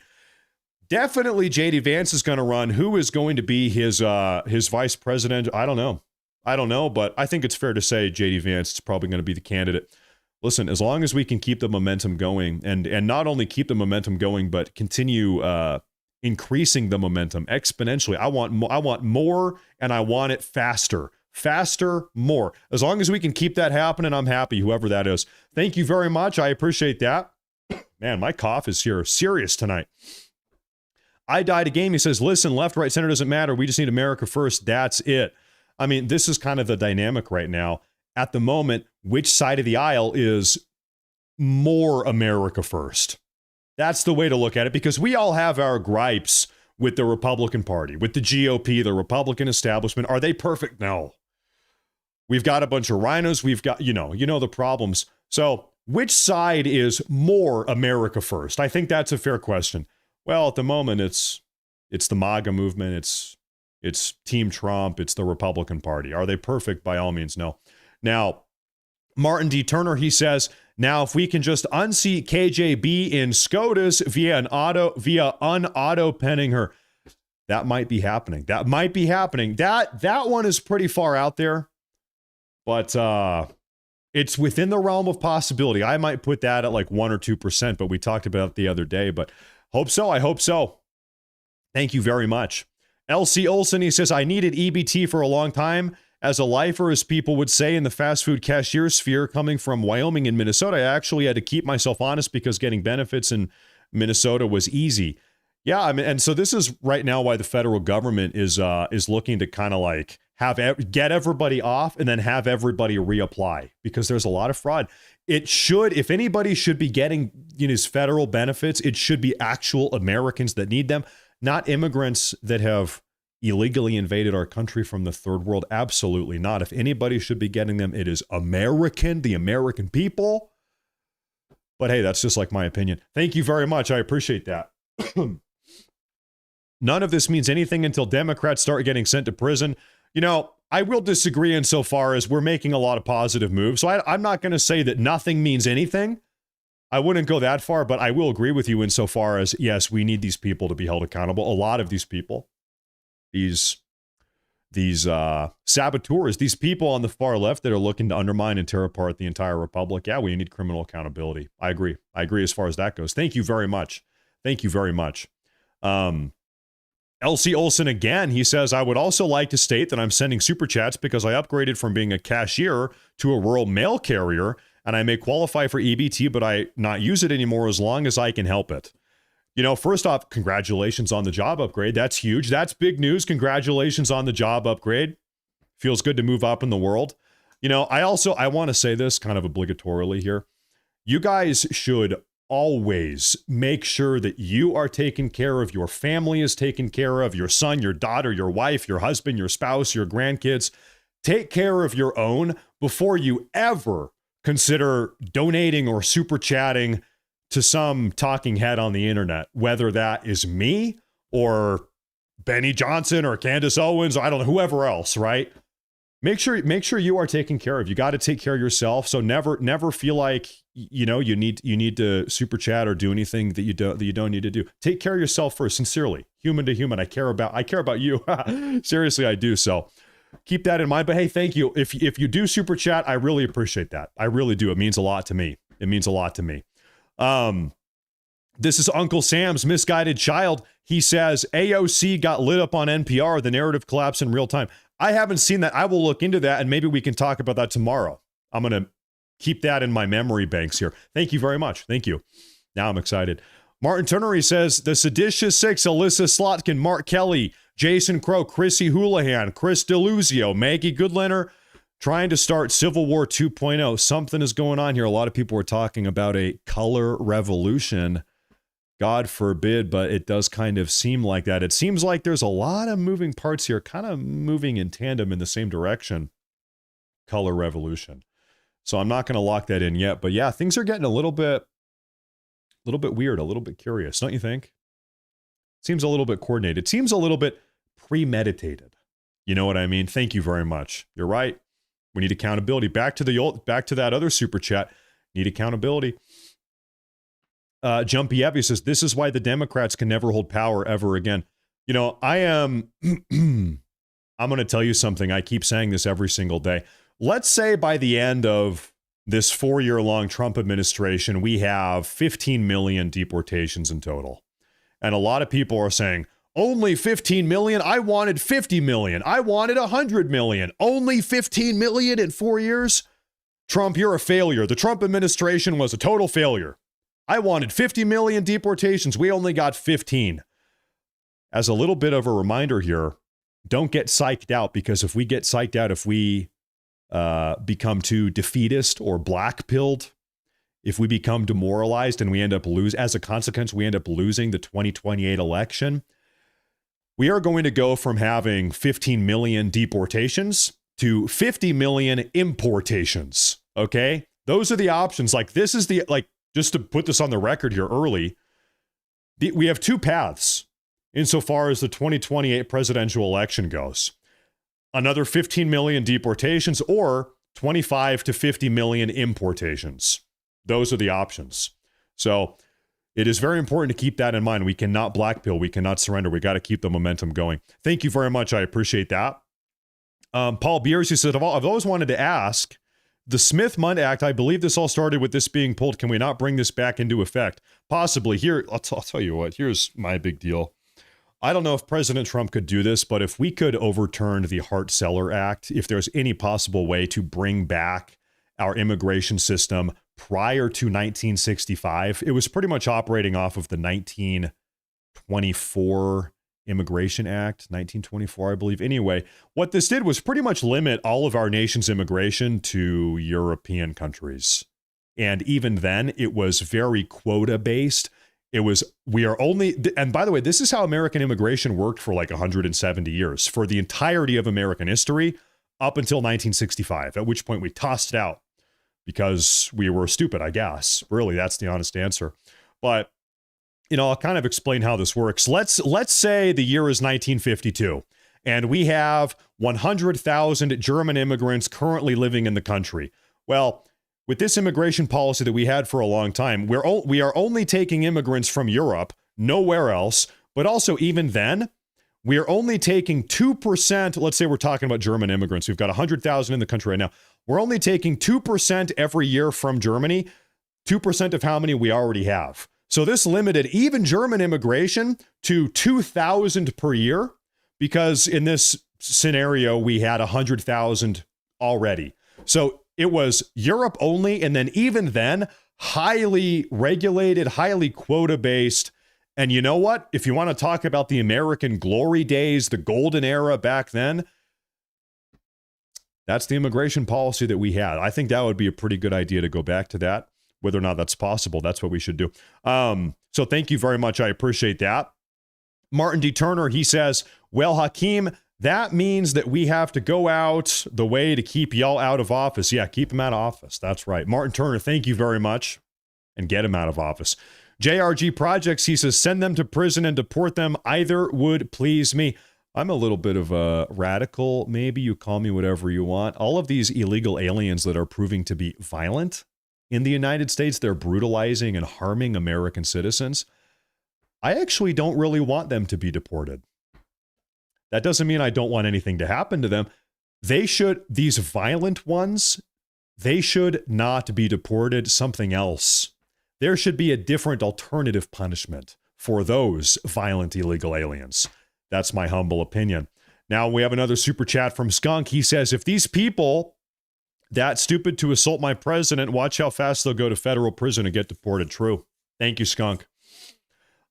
Definitely J.D. Vance is going to run. Who is going to be his vice president? I don't know, but I think it's fair to say J.D. Vance is probably going to be the candidate. Listen, as long as we can keep the momentum going and not only keep the momentum going, but continue increasing the momentum exponentially. I want more and I want it faster, more. As long as we can keep that happening, I'm happy, whoever that is. Thank you very much. I appreciate that. Man, my cough is here serious tonight. I died a game. He says, listen, left, right, center doesn't matter. We just need America first. That's it. I mean, this is kind of the dynamic right now. At the moment, which side of the aisle is more America first? That's the way to look at it, because we all have our gripes with the Republican Party, with the GOP, the Republican establishment. Are they perfect? No. We've got a bunch of rhinos. We've got, you know the problems. So which side is more America first? I think that's a fair question. Well, at the moment, it's the MAGA movement. It's Team Trump. It's the Republican Party. Are they perfect? By all means, no. Now, Martin D. Turner, he says, now if we can just unseat KJB in SCOTUS via unauto penning her, that might be happening. That one is pretty far out there, but it's within the realm of possibility. I might put that at like 1 or 2%, but we talked about it the other day, but hope so. I hope so. Thank you very much. LC Olson, he says, I needed EBT for a long time. As a lifer, as people would say in the fast food cashier sphere, coming from Wyoming and Minnesota, I actually had to keep myself honest because getting benefits in Minnesota was easy. Yeah, I mean, and so this is right now why the federal government is looking to kind of like get everybody off and then have everybody reapply, because there's a lot of fraud. It should, if anybody should be getting these federal benefits, it should be actual Americans that need them, not immigrants that have illegally invaded our country from the third world. Absolutely not. If anybody should be getting them, it is the American people. But hey, that's just like my opinion. Thank you very much. I appreciate that. None of this means anything until Democrats start getting sent to prison. I will disagree insofar as we're making a lot of positive moves. So I'm not going to say that nothing means anything. I wouldn't go that far, but I will agree with you insofar as, yes, we need these people to be held accountable. A lot of these people. These saboteurs, these people on the far left that are looking to undermine and tear apart the entire republic. Yeah, we need criminal accountability. I agree as far as that goes. Thank you very much. LC Olson again, he says, I would also like to state that I'm sending super chats because I upgraded from being a cashier to a rural mail carrier, and I may qualify for EBT, but I not use it anymore as long as I can help it. First off, congratulations on the job upgrade. That's huge. That's big news. Congratulations on the job upgrade. Feels good to move up in the world. I want to say this kind of obligatorily here. You guys should always make sure that you are taken care of, your family is taken care of, your son, your daughter, your wife, your husband, your spouse, your grandkids. Take care of your own before you ever consider donating or super chatting to some talking head on the internet, whether that is me or Benny Johnson or Candace Owens, or I don't know, whoever else, right? Make sure you are taken care of. You got to take care of yourself. So never feel like, you need to super chat or do anything that you don't need to do. Take care of yourself first, sincerely, human to human. I care about you. Seriously, I do. So keep that in mind. But hey, thank you. If you do super chat, I really appreciate that. I really do. It means a lot to me. This is Uncle Sam's misguided child. He says AOC got lit up on NPR. The narrative collapsed in real time. I haven't seen that. I will look into that, and maybe we can talk about that tomorrow. I'm going to keep that in my memory banks here. Thank you very much. Thank you. Now I'm excited. Martin Turner, he says, the Seditious Six, Alyssa Slotkin, Mark Kelly, Jason Crow, Chrissy Houlihan, Chris DeLuzio, Maggie Goodlander, trying to start Civil War 2.0. Something is going on here. A lot of people were talking about a color revolution. God forbid, but it does kind of seem like that. It seems like there's a lot of moving parts here, kind of moving in tandem in the same direction. Color revolution. So I'm not going to lock that in yet. But yeah, things are getting a little bit weird, a little bit curious, don't you think? Seems a little bit coordinated. Seems a little bit premeditated. You know what I mean? Thank you very much. You're right. We need accountability. Back to that other super chat. Need accountability. Jumpy Evie says, this is why the Democrats can never hold power ever again. You know, I'm going to tell you something. I keep saying this every single day. Let's say by the end of this 4-year-long Trump administration, we have 15 million deportations in total. And a lot of people are saying, only 15 million? I wanted 50 million. I wanted 100 million. Only 15 million in 4 years? Trump, you're a failure. The Trump administration was a total failure. I wanted 50 million deportations. We only got 15. As a little bit of a reminder here, don't get psyched out, because if we get psyched out, if we become too defeatist or black-pilled, if we become demoralized and we end up as a consequence, we end up losing the 2028 election, we are going to go from having 15 million deportations to 50 million importations. Okay? Those are the options. Like, this is just to put this on the record here early, we have two paths insofar as the 2028 presidential election goes. Another 15 million deportations or 25 to 50 million importations. Those are the options. So it is very important to keep that in mind. We cannot blackpill. We cannot surrender. We got to keep the momentum going. Thank you very much. I appreciate that. Paul Beers, he said, I've always wanted to ask, the Smith-Mundt Act, I believe this all started with this being pulled. Can we not bring this back into effect? Possibly. Here, I'll tell you what, here's my big deal. I don't know if President Trump could do this, but if we could overturn the Hart-Celler Act, if there's any possible way to bring back our immigration system prior to 1965, it was pretty much operating off of the 1924 Immigration Act, 1924, I believe. Anyway, what this did was pretty much limit all of our nation's immigration to European countries. And even then, it was very quota-based. It was, we are only, and by the way, this is how American immigration worked for like 170 years, for the entirety of American history, up until 1965, at which point we tossed it out because we were stupid, I guess. Really, that's the honest answer. But, you know, I'll kind of explain how this works. Let's say the year is 1952, and we have 100,000 German immigrants currently living in the country. Well, with this immigration policy that we had for a long time, we are only taking immigrants from Europe, nowhere else. But also, even then, we are only taking 2%. Let's say we're talking about German immigrants. We've got 100,000 in the country right now. We're only taking 2% every year from Germany, 2% of how many we already have. So this limited even German immigration to 2,000 per year, because in this scenario, we had 100,000 already. So it was Europe only, and then even then, highly regulated, highly quota-based. And you know what? If you want to talk about the American glory days, the golden era back then, that's the immigration policy that we had. I think that would be a pretty good idea to go back to that. Whether or not that's possible, that's what we should do. So thank you very much. I appreciate that. Martin D. Turner, he says, well, Hakeem, that means that we have to go out the way to keep y'all out of office. Yeah, keep him out of office. That's right. Martin Turner, thank you very much. And get him out of office. JRG Projects, he says, send them to prison and deport them. Either would please me. I'm a little bit of a radical. Maybe you call me whatever you want. All of these illegal aliens that are proving to be violent in the United States, they're brutalizing and harming American citizens. I actually don't really want them to be deported. That doesn't mean I don't want anything to happen to them. These violent ones, they should not be deported. Something else. There should be a different alternative punishment for those violent illegal aliens. That's my humble opinion. Now we have another super chat from Skunk. He says, if these people that stupid to assault my president, watch how fast they'll go to federal prison and get deported. True. Thank you, Skunk.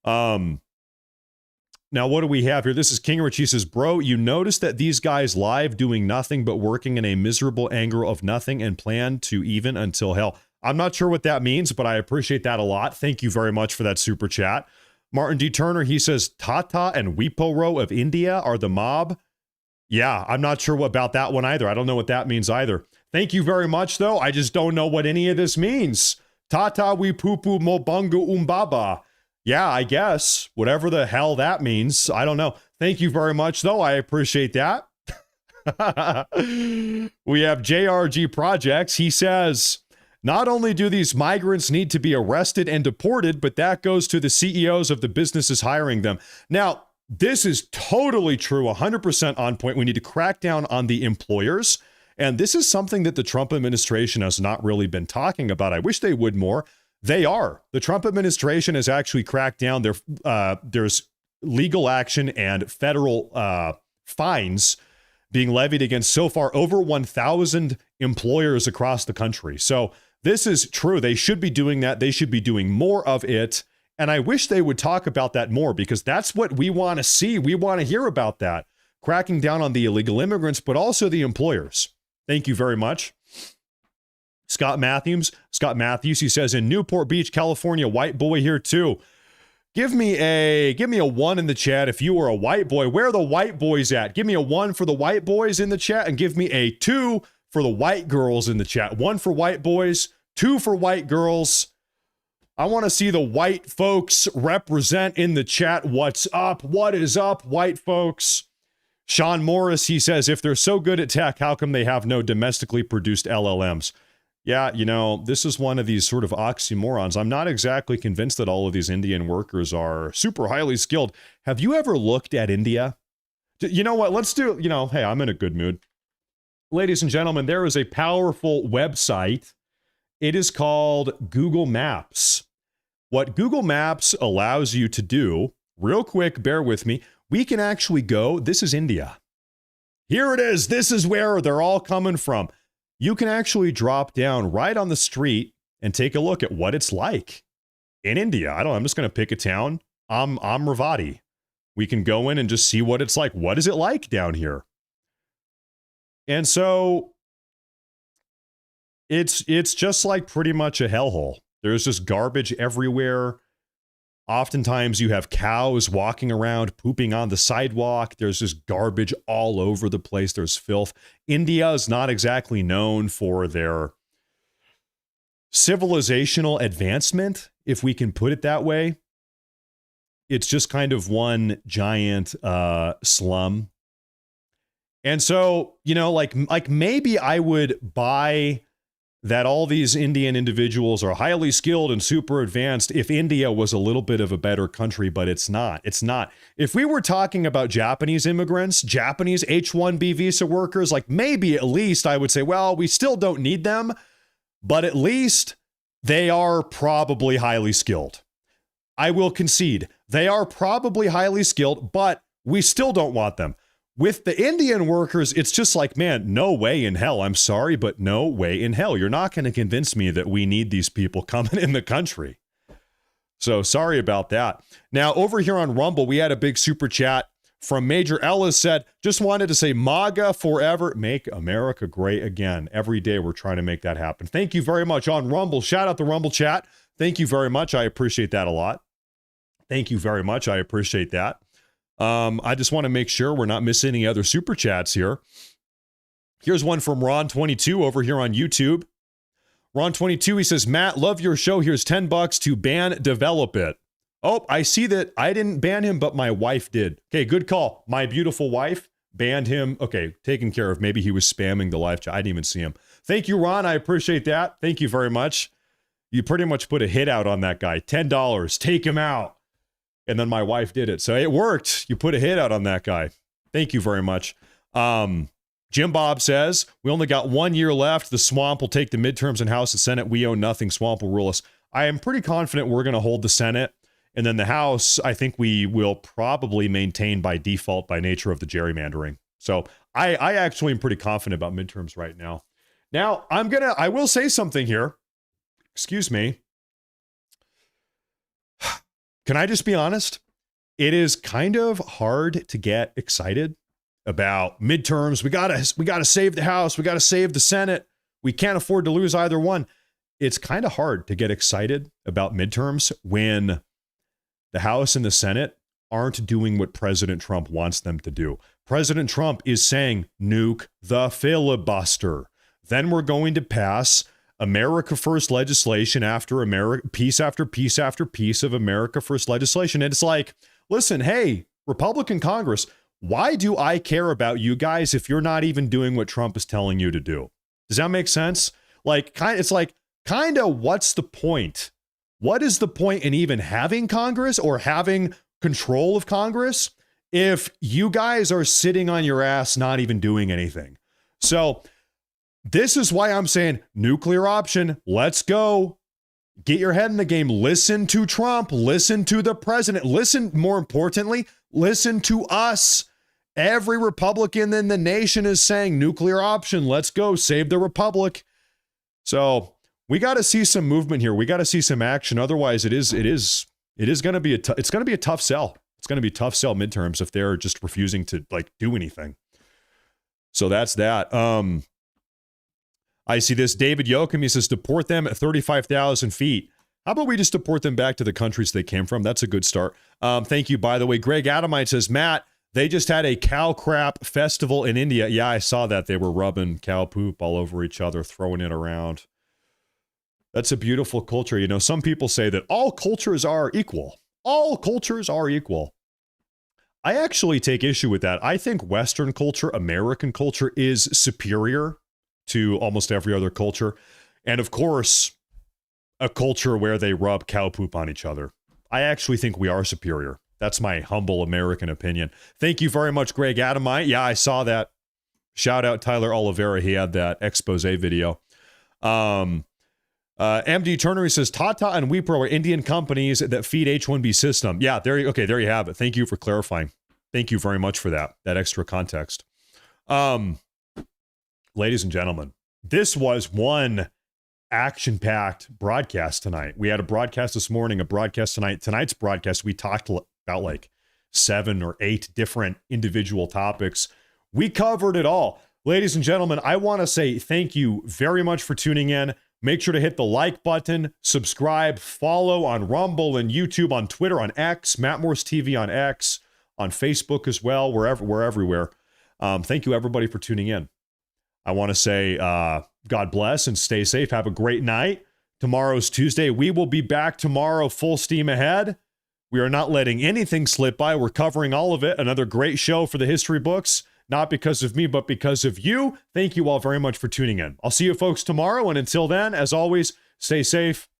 Now, what do we have here? This is King Rich. He says, bro, you notice that these guys live doing nothing but working in a miserable anger of nothing and plan to even until hell. I'm not sure what that means, but I appreciate that a lot. Thank you very much for that super chat. Martin D. Turner, he says, Tata and Wiporo of India are the mob. Yeah, I'm not sure about that one either. I don't know what that means either. Thank you very much, though. I just don't know what any of this means. Tata we pupu mobungu umbaba. Yeah, I guess. Whatever the hell that means. I don't know. Thank you very much, though. I appreciate that. We have JRG Projects. He says, not only do these migrants need to be arrested and deported, but that goes to the CEOs of the businesses hiring them. Now, this is totally true, 100% on point. We need to crack down on the employers. And this is something that the Trump administration has not really been talking about. I wish they would more. They are. The Trump administration has actually cracked down. There's legal action and federal fines being levied against so far over 1,000 employers across the country. So this is true. They should be doing that. They should be doing more of it. And I wish they would talk about that more, because that's what we want to see. We want to hear about that. Cracking down on the illegal immigrants, but also the employers. Thank you very much. Scott Matthews, he says, in Newport Beach, California, white boy here too. Give me a 1 in the chat if you are a white boy. Where are the white boys at? Give me a 1 for the white boys in the chat, and give me a 2 for the white girls in the chat. 1 for white boys, 2 for white girls. I want to see the white folks represent in the chat. What's up? What is up, white folks? Sean Morris, he says, if they're so good at tech, how come they have no domestically produced LLMs? Yeah, this is one of these sort of oxymorons. I'm not exactly convinced that all of these Indian workers are super highly skilled. Have you ever looked at India? You know what? Let's do, hey, I'm in a good mood. Ladies and gentlemen, there is a powerful website. It is called Google Maps. What Google Maps allows you to do, real quick, bear with me, we can actually go, this is India. Here it is. This is where they're all coming from. You can actually drop down right on the street and take a look at what it's like in India. I'm just going to pick a town. Amravati. We can go in and just see what it's like. What is it like down here? And so it's just like pretty much a hellhole. There's just garbage everywhere. Oftentimes you have cows walking around, pooping on the sidewalk. There's just garbage all over the place. There's filth. India is not exactly known for their civilizational advancement, if we can put it that way. It's just kind of one giant slum. And so, like maybe I would buy that all these Indian individuals are highly skilled and super advanced if India was a little bit of a better country, but it's not. It's not. If we were talking about Japanese immigrants, Japanese H-1B visa workers, like maybe at least I would say, well, we still don't need them, but at least they are probably highly skilled. I will concede they are probably highly skilled, but we still don't want them. With the Indian workers, it's just like, man, no way in hell. I'm sorry, but no way in hell. You're not going to convince me that we need these people coming in the country. So sorry about that. Now, over here on Rumble, we had a big super chat from Major Ellis said, just wanted to say MAGA forever, make America great again. Every day we're trying to make that happen. Thank you very much on Rumble. Shout out the Rumble chat. Thank you very much. I appreciate that a lot. Thank you very much. I appreciate that. I just want to make sure we're not missing any other super chats here. Here's one from Ron22 over here on YouTube. Ron22, he says, Matt, love your show. Here's $10 to ban Develop It. Oh, I see that I didn't ban him, but my wife did. Okay, good call. My beautiful wife banned him. Okay, taken care of. Maybe he was spamming the live chat. I didn't even see him. Thank you, Ron. I appreciate that. Thank you very much. You pretty much put a hit out on that guy. $10. Take him out. And then my wife did it. So it worked. You put a hit out on that guy. Thank you very much. Jim Bob says, we only got 1 year left. The swamp will take the midterms in House and Senate. We own nothing. Swamp will rule us. I am pretty confident we're going to hold the Senate. And then the House, I think we will probably maintain by default by nature of the gerrymandering. So I actually am pretty confident about midterms right now. Now, I will say something here. Excuse me. Can I just be honest? It is kind of hard to get excited about midterms. We gotta save the House. We gotta save the Senate. We can't afford to lose either one. It's kind of hard to get excited about midterms when the House and the Senate aren't doing what President Trump wants them to do. President Trump is saying, nuke the filibuster. then we're going to pass America First legislation after piece after piece after piece of America First legislation. And it's like, listen, hey, Republican Congress, why do I care about you guys if you're not even doing what Trump is telling you to do? Does that make sense? Like, it's like, kind of, what's the point? What is the point in even having Congress or having control of Congress if you guys are sitting on your ass not even doing anything? So this is why I'm saying nuclear option. Let's go. Get your head in the game. Listen to Trump. Listen to the president. Listen, more importantly, listen to us. Every Republican in the nation is saying nuclear option. Let's go. Save the republic. So we got to see some movement here. We got to see some action. Otherwise, it is going to be it's going to be a tough sell. It's going to be a tough sell midterms if they're just refusing to like do anything. So that's that. I see this. David Yoakum, he says, deport them at 35,000 feet. How about we just deport them back to the countries they came from? That's a good start. Thank you, by the way. Greg Adamite says, Matt, they just had a cow crap festival in India. Yeah, I saw that. They were rubbing cow poop all over each other, throwing it around. That's a beautiful culture. You know, some people say that all cultures are equal. All cultures are equal. I actually take issue with that. I think Western culture, American culture, is superior to almost every other culture. And of course, a culture where they rub cow poop on each other. I actually think we are superior. That's my humble American opinion. Thank you very much, Greg Adamite. Yeah, I saw that. Shout out Tyler Oliveira. He had that expose video. MD Turner, he says, Tata and Wipro are Indian companies that feed H-1B system. Yeah, there you have it. Thank you for clarifying. Thank you very much for that extra context. Ladies and gentlemen, this was one action-packed broadcast tonight. We had a broadcast this morning, a broadcast tonight. Tonight's broadcast, we talked about like 7 or 8 different individual topics. We covered it all. Ladies and gentlemen, I want to say thank you very much for tuning in. Make sure to hit the like button, subscribe, follow on Rumble and YouTube, on Twitter, on X, Matt Morris TV on X, on Facebook as well. We're everywhere. Thank you, everybody, for tuning in. I want to say God bless and stay safe. Have a great night. Tomorrow's Tuesday. We will be back tomorrow full steam ahead. We are not letting anything slip by. We're covering all of it. Another great show for the history books. Not because of me, but because of you. Thank you all very much for tuning in. I'll see you folks tomorrow. And until then, as always, stay safe,